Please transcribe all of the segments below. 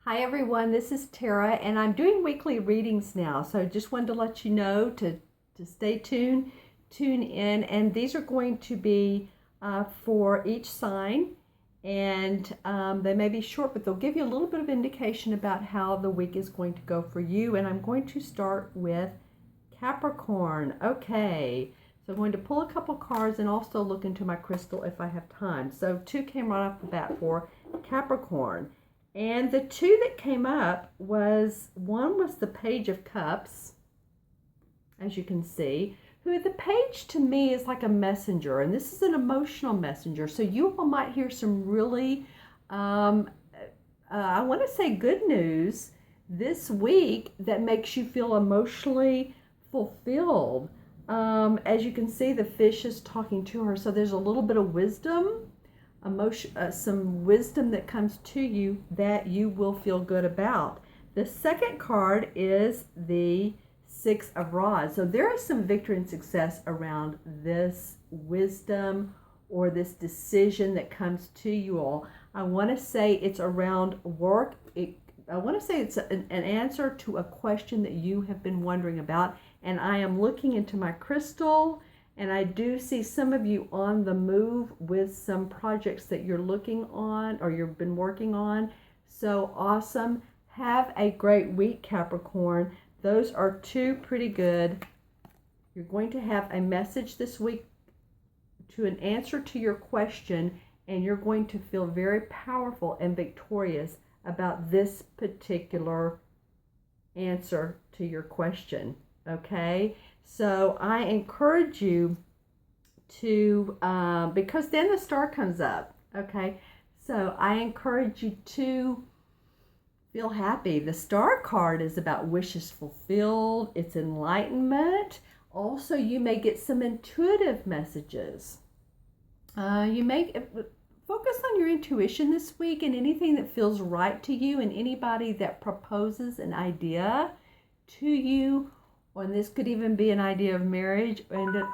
Hi everyone, this is Tara and I'm doing weekly readings now. So just wanted to let you know to stay tuned, tune in, and these are going to be for each sign, and they may be short, but they'll give you a little bit of indication about how the week is going to go for you. And I'm going to start with Capricorn. Okay, so I'm going to pull a couple cards and also look into my crystal if I have time. So two came right off the bat for Capricorn. And the two that came up one was the Page of Cups, as you can see, who the page to me is like a messenger, and this is an emotional messenger. So you all might hear some really, I want to say good news this week that makes you feel emotionally fulfilled. As you can see, the fish is talking to her, so there's a little bit of wisdom. Some wisdom that comes to you that you will feel good about. The second card is the Six of Rods. So there is some victory and success around this wisdom or this decision that comes to you all. I want to say it's around work. I want to say it's an answer to a question that you have been wondering about. And I am looking into my crystal, and I do see some of you on the move with some projects that you're looking on or you've been working on. So awesome. Have a great week, Capricorn. Those are two pretty good. You're going to have a message this week to an answer to your question, and you're going to feel very powerful and victorious about this particular answer to your question. Okay? So I encourage you to, because then the star comes up, okay? So I encourage you to feel happy. The star card is about wishes fulfilled. It's enlightenment. Also, you may get some intuitive messages. You may focus on your intuition this week and anything that feels right to you, and anybody that proposes an idea to you. And this could even be an idea of marriage,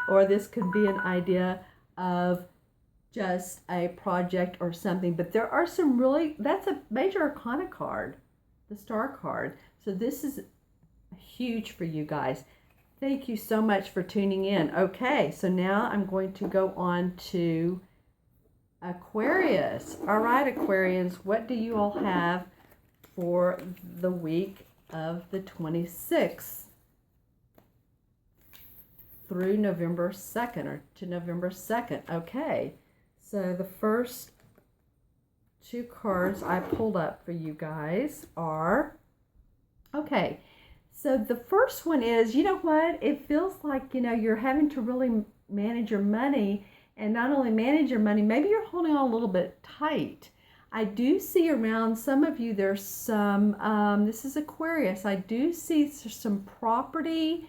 or this could be an idea of just a project or something. But there are some really, that's a major arcana card, the star card. So this is huge for you guys. Thank you so much for tuning in. Okay, so now I'm going to go on to Aquarius. All right, Aquarians, what do you all have for the week of the 26th? Through November 2nd, or to November 2nd. Okay, so the first two cards I pulled up for you guys are, okay, so the first one is, you know what, it feels like, you're having to really manage your money, and not only manage your money, maybe you're holding on a little bit tight. I do see around some of you, there's some, this is Aquarius, I do see some property,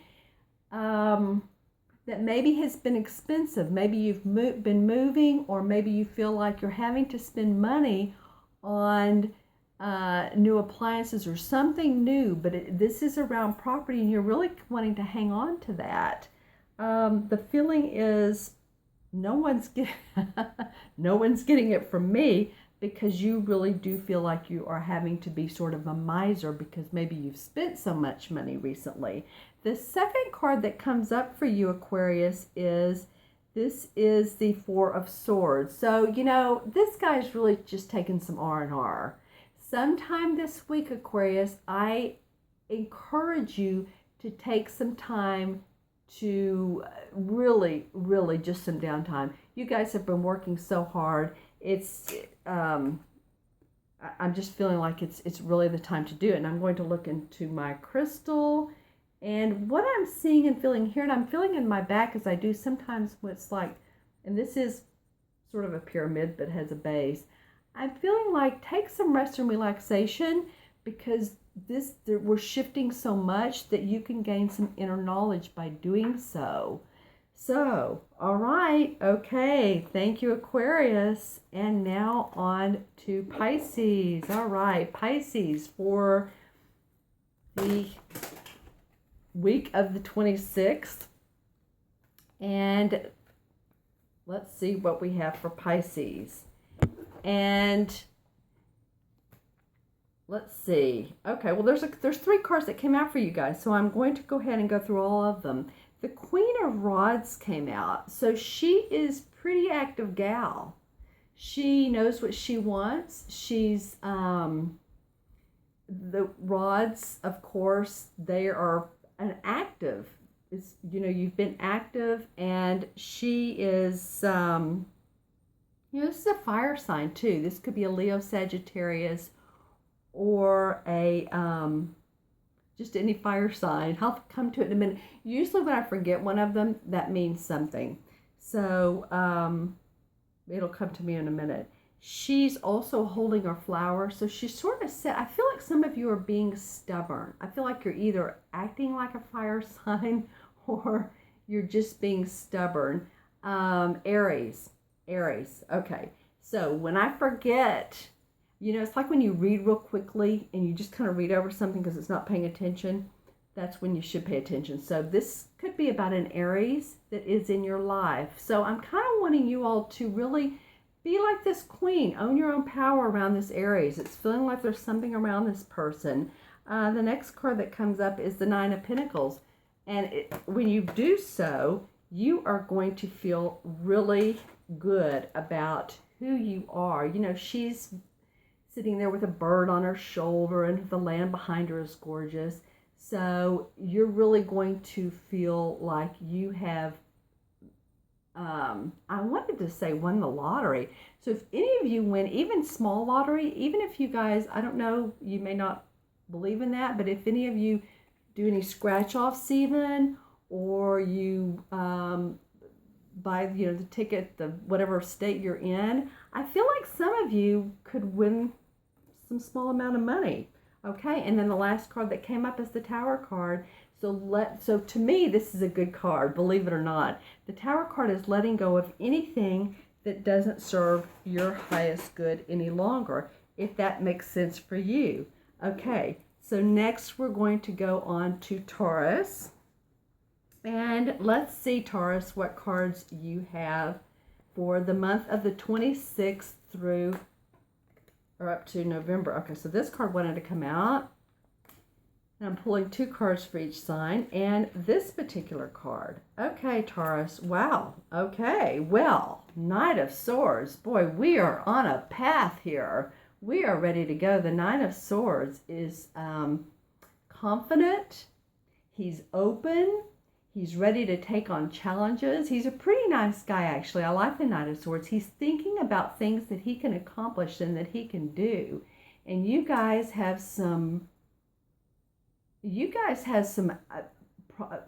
that maybe has been expensive. Maybe you've been moving, or maybe you feel like you're having to spend money on new appliances or something new, but this is around property and you're really wanting to hang on to that. The feeling is no one's getting it from me, because you really do feel like you are having to be sort of a miser because maybe you've spent so much money recently. The second card that comes up for you, Aquarius, is the Four of Swords. So, this guy's really just taking some R&R. Sometime this week, Aquarius, I encourage you to take some time to really, really just some downtime. You guys have been working so hard. I'm just feeling like it's really the time to do it. And I'm going to look into my crystal, and what I'm seeing and feeling here, and I'm feeling in my back as I do sometimes, what's like, and this is sort of a pyramid but has a base. I'm feeling like take some rest and relaxation, because we're shifting so much that you can gain some inner knowledge by doing so. So, all right, okay, thank you, Aquarius. And now on to Pisces. All right, Pisces, for the week of the 26th. And let's see what we have for Pisces. And let's see. Okay, well, there's 3 cards that came out for you guys, so I'm going to go ahead and go through all of them. The Queen of Rods came out, so she is pretty active gal. She knows what she wants. She's the rods, of course, they are an active. It's, you know, you've been active, and she is this is a fire sign too. This could be a Leo, Sagittarius, or a just any fire sign. I'll come to it in a minute. Usually when I forget one of them, that means something. So it'll come to me in a minute. She's also holding her flower. So she's sort of said, I feel like some of you are being stubborn. I feel like you're either acting like a fire sign or you're just being stubborn. Aries. Okay. So when I forget, you know, it's like when you read real quickly and you just kind of read over something because it's not paying attention. That's when you should pay attention. So this could be about an Aries that is in your life. So I'm kind of wanting you all to really be like this queen. Own your own power around this Aries. It's feeling like there's something around this person. The next card that comes up is the Nine of Pentacles. And when you do so, you are going to feel really good about who you are. You know, she's sitting there with a bird on her shoulder, and the land behind her is gorgeous. So you're really going to feel like you have, I wanted to say won the lottery. So if any of you win, even small lottery, even if you guys, I don't know, you may not believe in that, but if any of you do any scratch-offs even, or you buy, you know, the ticket, the whatever state you're in, I feel like some of you could win some small amount of money. Okay, and then the last card that came up is the Tower card. So to me, this is a good card, believe it or not. The Tower card is letting go of anything that doesn't serve your highest good any longer, if that makes sense for you. Okay, so next we're going to go on to Taurus. And let's see, Taurus, what cards you have for the month of the 26th through or up to November. Okay, so this card wanted to come out. And I'm pulling 2 cards for each sign. And this particular card. Okay, Taurus. Wow. Okay. Well, Knight of Swords. Boy, we are on a path here. We are ready to go. The Knight of Swords is confident. He's open. He's ready to take on challenges. He's a pretty nice guy, actually. I like the Knight of Swords. He's thinking about things that he can accomplish and that he can do. And you guys have some,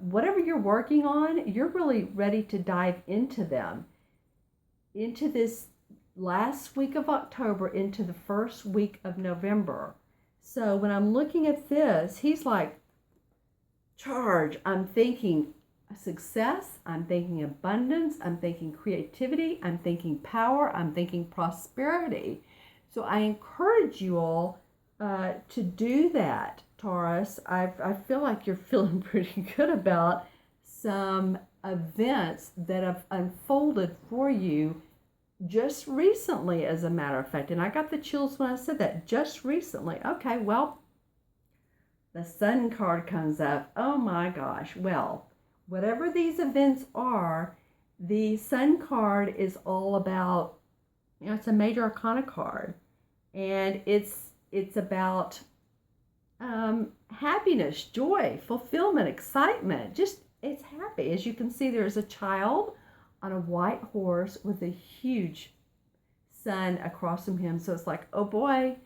whatever you're working on, you're really ready to dive into them. Into this last week of October, into the first week of November. So when I'm looking at this, he's like, charge. I'm thinking success, I'm thinking abundance, I'm thinking creativity, I'm thinking power, I'm thinking prosperity. So I encourage you all to do that, Taurus. I feel like you're feeling pretty good about some events that have unfolded for you just recently, as a matter of fact. And I got the chills when I said that, just recently. Okay, well, the Sun card comes up. Oh my gosh. Well, whatever these events are, the Sun card is all about, you know, it's a major arcana card. And it's about happiness, joy, fulfillment, excitement. Just, it's happy. As you can see, there's a child on a white horse with a huge sun across from him. So it's like, oh boy,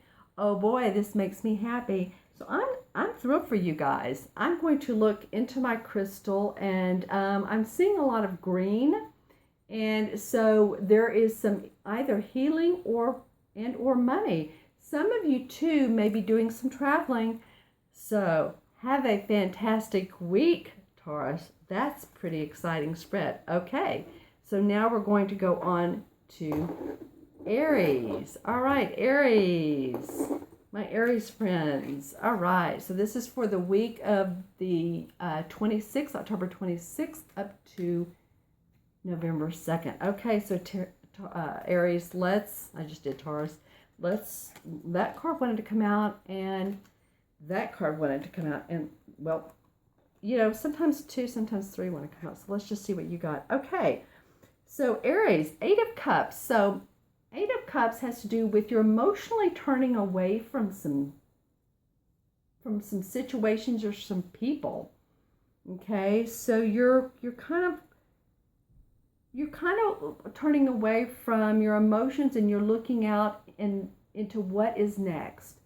this makes me happy. So I'm thrilled for you guys. I'm going to look into my crystal, and I'm seeing a lot of green. And so there is some either healing or money. Some of you too may be doing some traveling. So have a fantastic week, Taurus. That's pretty exciting spread. Okay, so now we're going to go on to Aries. All right, Aries. My Aries friends. All right, so this is for the week of the 26th, October 26th up to November 2nd. Okay, so Aries, I just did Taurus. that card wanted to come out, and that card wanted to come out, and well, sometimes 2, sometimes 3 want to come out. So let's just see what you got. Okay, so Aries, 8 of Cups. So 8 of Cups has to do with you're emotionally turning away from some situations or some people. Okay, so you're kind of turning away from your emotions, and you're looking out into what is next.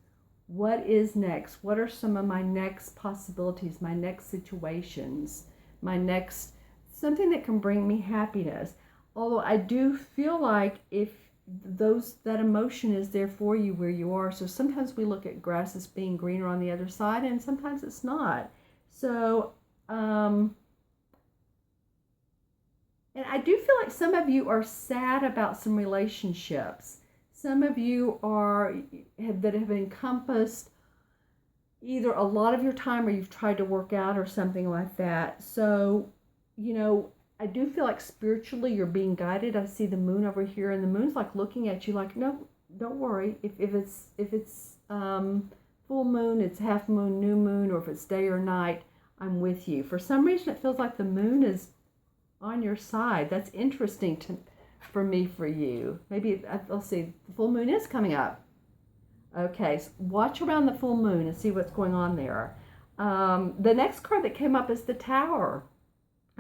What is next? What are some of my next possibilities, my next situations, my next something that can bring me happiness? Although I do feel like if that emotion is there for you where you are. So sometimes we look at grass as being greener on the other side, and sometimes it's not. So and I do feel like some of you are sad about some relationships. Some of you that have encompassed either a lot of your time, or you've tried to work out or something like that. So, I do feel like spiritually you're being guided. I see the moon over here, and the moon's like looking at you like, no, don't worry. If it's full moon, it's half moon, new moon, or if it's day or night, I'm with you. For some reason, it feels like the moon is on your side. That's interesting for me, for you. Maybe I'll see. The full moon is coming up. Okay, so watch around the full moon and see what's going on there. The next card that came up is the Tower.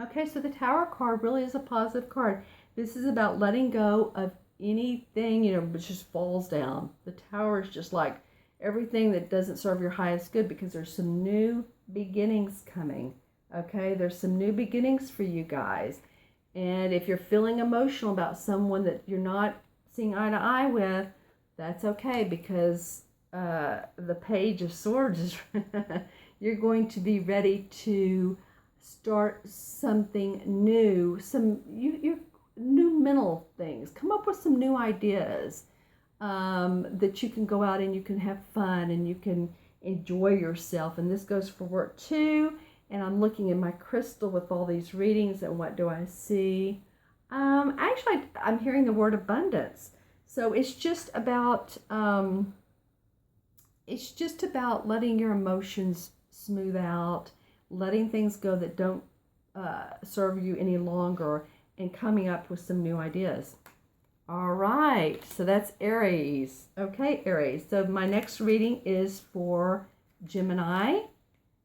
Okay, so the Tower card really is a positive card. This is about letting go of anything, which just falls down. The Tower is just like everything that doesn't serve your highest good, because there's some new beginnings coming. Okay, there's some new beginnings for you guys. And if you're feeling emotional about someone that you're not seeing eye to eye with, that's okay, because the Page of Swords is you're going to be ready to start something new, you new mental things. Come up with some new ideas that you can go out and you can have fun and you can enjoy yourself. And this goes for work too. And I'm looking at my crystal with all these readings, and what do I see? Actually, I'm hearing the word abundance. So it's just about letting your emotions smooth out, letting things go that don't serve you any longer, and coming up with some new ideas. All right, so that's Aries. Okay, Aries. So my next reading is for Gemini.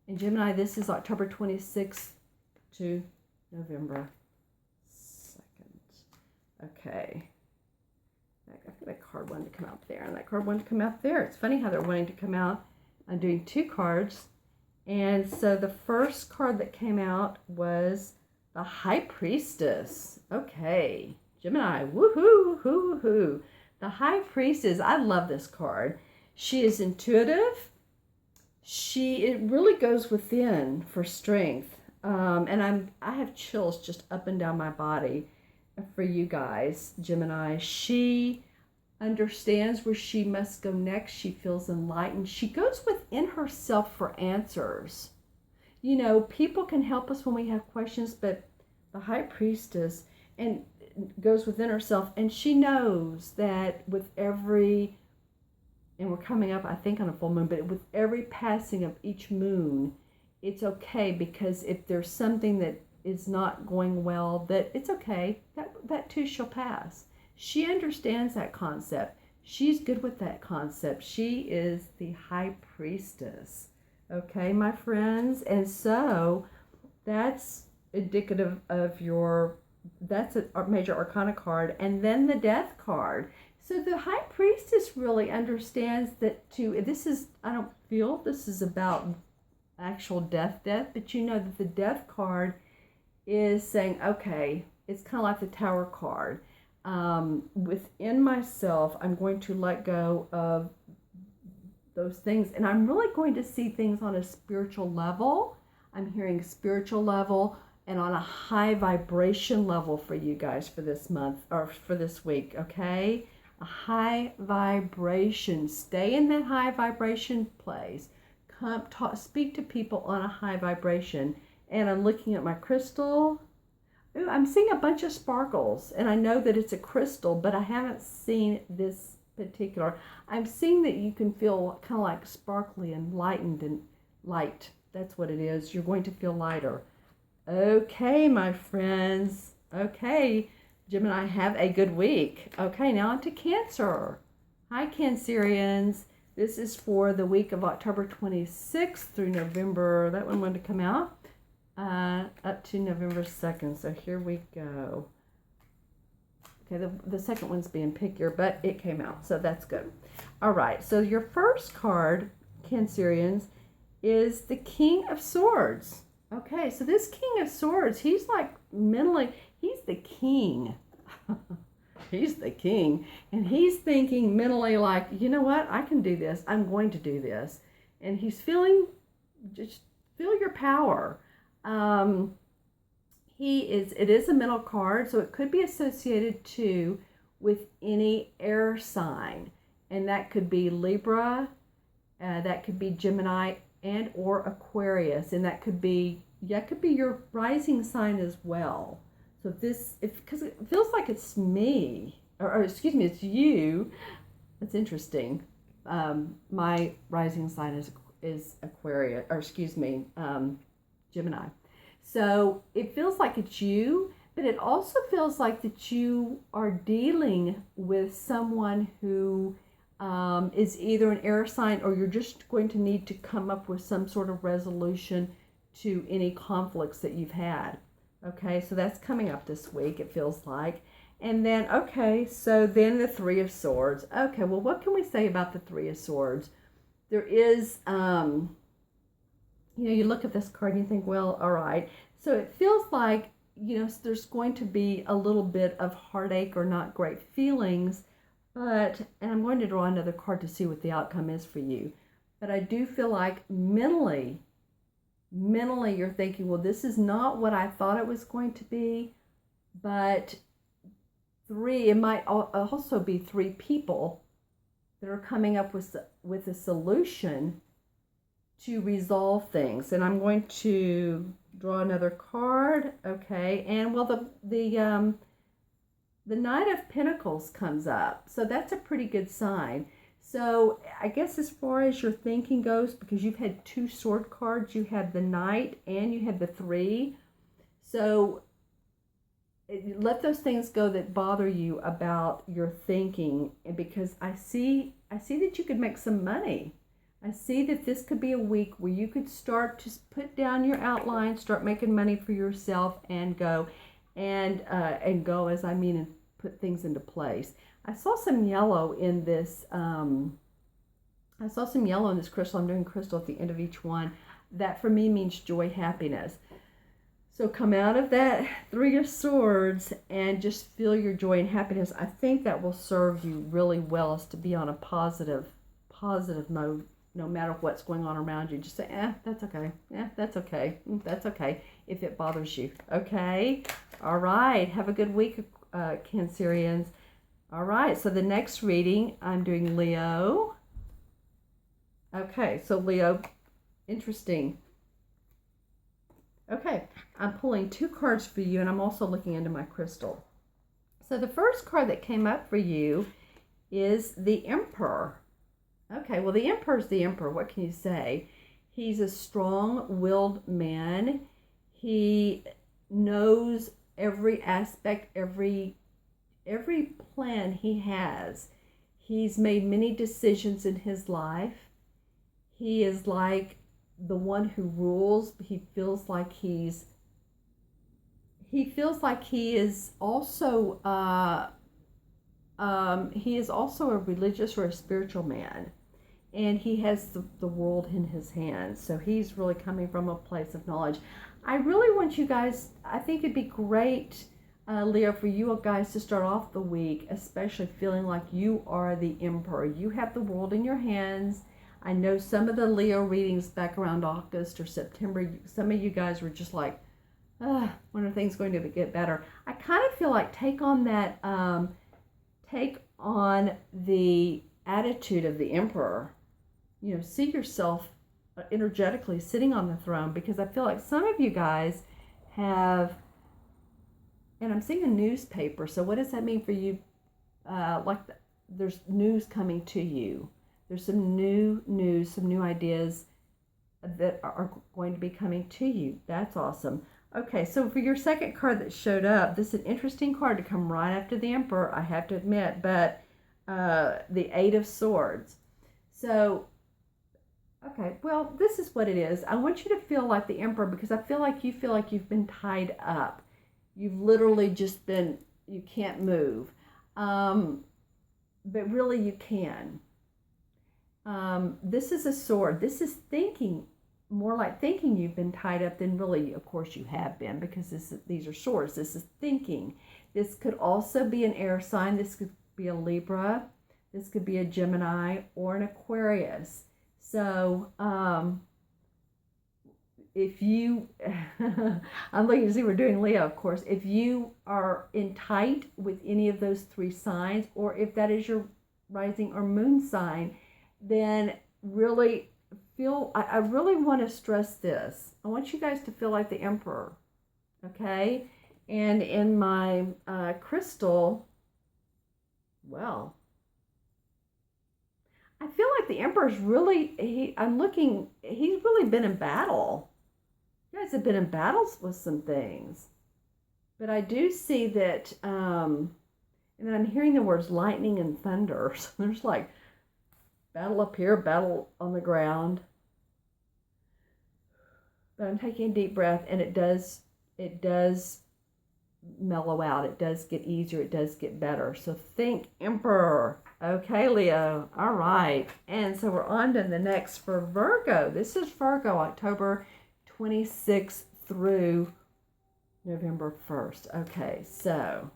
And Gemini, this is October 26th to November 2nd. Okay. I think that card wanted to come out there, and that card wanted to come out there. It's funny how they're wanting to come out. I'm doing 2 cards. And so the first card that came out was the High Priestess. Okay. Gemini, woohoo, hoo-hoo. The High Priestess, I love this card. She is intuitive. It really goes within for strength. And I have chills just up and down my body for you guys, Gemini. She understands where she must go next. She feels enlightened. She goes within herself for answers. People can help us when we have questions, but the High Priestess goes within herself, and she knows that with every, and we're coming up, I think, on a full moon, but with every passing of each moon, it's okay, because if there's something that is not going well, that it's okay, that too shall pass. She understands that concept. She's good with that concept. She is the High Priestess. Okay, my friends? And so that's indicative of that's a major arcana card. And then the Death card. So the High Priestess really understands that I don't feel this is about actual death, but that the Death card is saying, okay, it's kind of like the Tower card. Within myself, I'm going to let go of those things, and I'm really going to see things on a spiritual level. I'm hearing spiritual level and on a high vibration level for you guys for this month, or for this week, okay? A high vibration. Stay in that high vibration place. Speak to people on a high vibration. And I'm looking at my crystal. Ooh, I'm seeing a bunch of sparkles, and I know that it's a crystal, but I haven't seen this particular. I'm seeing that you can feel kind of like sparkly and lightened and light. That's what it is. You're going to feel lighter. Okay, my friends. Okay, Gemini, have a good week. Okay, now on to Cancer. Hi, Cancerians. This is for the week of October 26th through November. That one wanted to come out up to November 2nd. So here we go. Okay, the second one's being pickier, but it came out, so that's good. All right, so your first card, Cancerians, is the King of Swords. Okay, so this King of Swords, he's like mentally, he's the king. He's the king. And he's thinking mentally like, you know what? I can do this. I'm going to do this. And he's feeling, just feel your power. It is a mental card, so it could be associated too with any air sign. And that could be Libra, that could be Gemini and or Aquarius. And that could be your rising sign as well. So because it feels like it's me, or excuse me, it's you. That's interesting. My rising sign is Aquarius, or excuse me, Gemini. So it feels like it's you, but it also feels like that you are dealing with someone who is either an air sign, or you're just going to need to come up with some sort of resolution to any conflicts that you've had. Okay, so that's coming up this week, it feels like. And then, okay, so then the Three of Swords. Okay, well, what can we say about the Three of Swords? There is, you look at this card and you think, well, all right. So it feels like, there's going to be a little bit of heartache or not great feelings, and I'm going to draw another card to see what the outcome is for you. But I do feel like mentally you're thinking, well, this is not what I thought it was going to be. But it might also be three people that are coming up with a solution to resolve things. And I'm going to draw another card. Okay, and well, the Knight of Pentacles comes up, so that's a pretty good sign. So I guess as far as your thinking goes, because you've had two sword cards, you had the Knight and you had the Three. So let those things go that bother you about your thinking, because I see that you could make some money. I see that this could be a week where you could start to put down your outline, start making money for yourself, and go, and go, as I mean, and put things into place. I saw some yellow in this. Crystal. I'm doing crystal at the end of each one. That for me means joy, happiness. So come out of that Three of Swords and just feel your joy and happiness. I think that will serve you really well, as to be on a positive mode, no matter what's going on around you. Just say, that's okay. That's okay. That's okay if it bothers you. Okay? All right. Have a good week, Cancerians. All right, so the next reading, I'm doing Leo. Okay, so Leo, interesting. Okay, I'm pulling two cards for you, and I'm also looking into my crystal. So the first card that came up for you is the Emperor. Okay, well, the Emperor is the Emperor. What can you say? He's a strong-willed man. He knows every aspect, every plan he has. He's made many decisions in his life. He is like the one who rules. He feels like he is also a religious or a spiritual man, and he has the world in his hands. So he's really coming from a place of knowledge. I really want you guys, I think it'd be great, Leo, for you guys to start off the week, especially feeling like you are the Emperor. You have the world in your hands. I know some of the Leo readings back around August or September, some of you guys were just like, when are things going to get better? I kind of feel like take on the attitude of the Emperor. See yourself energetically sitting on the throne, because I feel like some of you guys have, and I'm seeing a newspaper. So what does that mean for you? Like there's news coming to you. There's some new news, some new ideas that are going to be coming to you. That's awesome. Okay, so for your second card that showed up, this is an interesting card to come right after the Emperor, I have to admit, but the Eight of Swords. So, okay, well, this is what it is. I want you to feel like the Emperor because I feel like you've been tied up. You've literally just been, you can't move. But really you can. This is a sword. This is thinking, more like thinking you've been tied up than really, of course, you have been because these are swords. This is thinking. This could also be an air sign. This could be a Libra. This could be a Gemini or an Aquarius. So, if you, I'm looking to see we're doing Leo, of course. If you are in tight with any of those three signs, or if that is your rising or moon sign, then really feel, I really want to stress this. I want you guys to feel like the Emperor, okay? And in my crystal, well, I feel like the Emperor's really, he's really been in battle. You guys have been in battles with some things. But I do see that, and then I'm hearing the words lightning and thunder. So there's like battle up here, battle on the ground. But I'm taking a deep breath, and it does mellow out. It does get easier. It does get better. So think Emperor. Okay, Leo. All right. And so we're on to the next for Virgo. This is Virgo, October 26th through November 1st. Okay, so,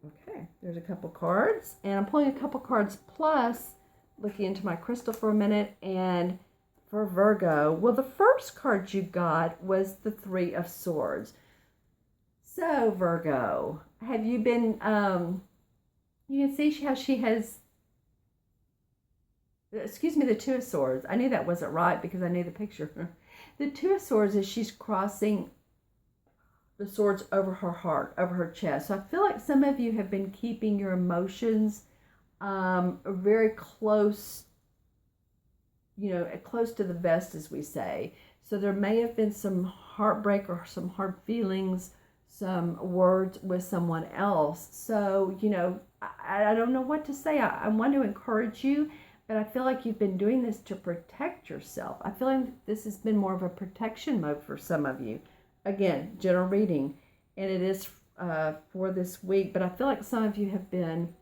okay, there's a couple cards. And I'm pulling a couple cards plus looking into my crystal for a minute. And for Virgo, well, the first card you got was the Three of Swords. So, Virgo, have you been, you can see how she has, excuse me, the Two of Swords. I knew that wasn't right because I knew the picture. The Two of Swords is she's crossing the swords over her heart, over her chest. So I feel like some of you have been keeping your emotions very close, you know, close to the vest, as we say. So there may have been some heartbreak or some hard feelings, some words with someone else. So, you know, I don't know what to say. I want to encourage you, but I feel like you've been doing this to protect yourself. I feel like this has been more of a protection mode for some of you. Again, general reading, and it is for this week, but I feel like some of you have been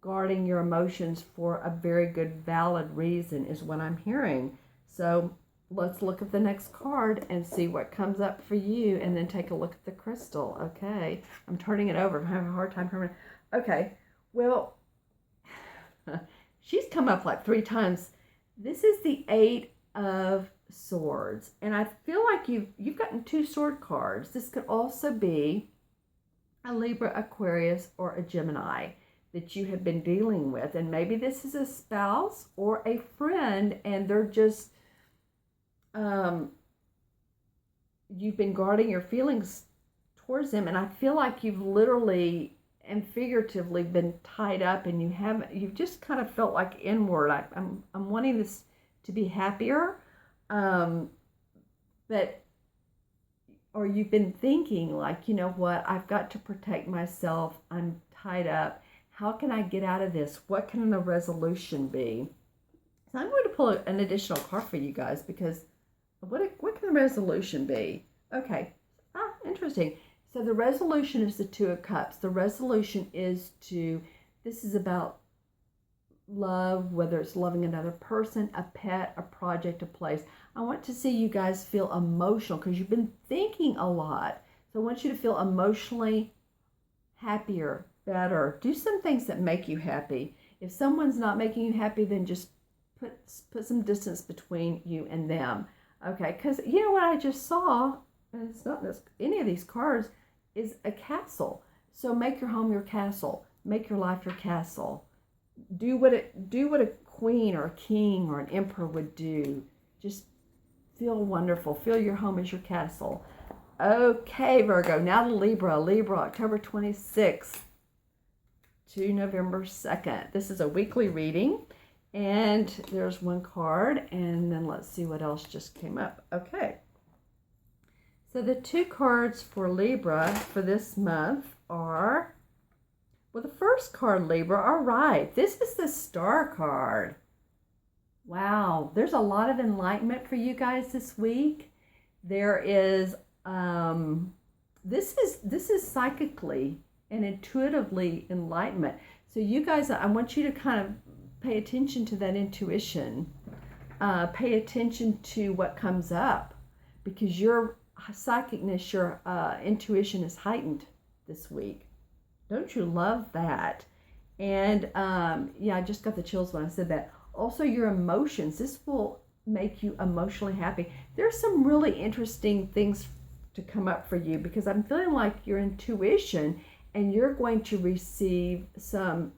guarding your emotions for a very good, valid reason is what I'm hearing. So let's look at the next card and see what comes up for you, and then take a look at the crystal. Okay, I'm turning it over. I'm having a hard time remembering. Okay, well, she's come up like 3 times. This is the Eight of Swords, and I feel like you've gotten 2 sword cards. This could also be a Libra, Aquarius, or a Gemini that you have been dealing with, and maybe this is a spouse or a friend, and they're just you've been guarding your feelings towards them, and I feel like you've literally and figuratively been tied up, and you've just kind of felt like inward. I'm wanting this to be happier, but or you've been thinking like, you know what, I've got to protect myself. I'm tied up. How can I get out of this? What can the resolution be? So I'm going to pull an additional card for you guys because what can the resolution be? Okay, interesting. So the resolution is the Two of Cups. The resolution is this is about love, whether it's loving another person, a pet, a project, a place. I want to see you guys feel emotional because you've been thinking a lot. So I want you to feel emotionally happier, better. Do some things that make you happy. If someone's not making you happy, then just put some distance between you and them. Okay, because you know what I just saw, and it's not any of these cards, is a castle. So make your home your castle. Make your life your castle. Do what a queen or a king or an emperor would do. Just feel wonderful. Feel your home is your castle. Okay, Virgo. Now to Libra. Libra, October 26th to November 2nd. This is a weekly reading, and there's one card, and then let's see what else just came up. Okay. So the two cards for Libra for this month are, well, the first card, Libra, all right, this is the Star card. Wow, there's a lot of enlightenment for you guys this week. There is, this is psychically and intuitively enlightenment. So you guys, I want you to kind of pay attention to that intuition. Pay attention to what comes up, because your psychicness, your intuition is heightened this week. Don't you love that? And yeah, I just got the chills when I said that. Also, your emotions. This will make you emotionally happy. There's some really interesting things to come up for you, because I'm feeling like your intuition, and you're going to receive some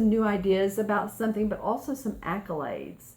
new ideas about something, but also some accolades.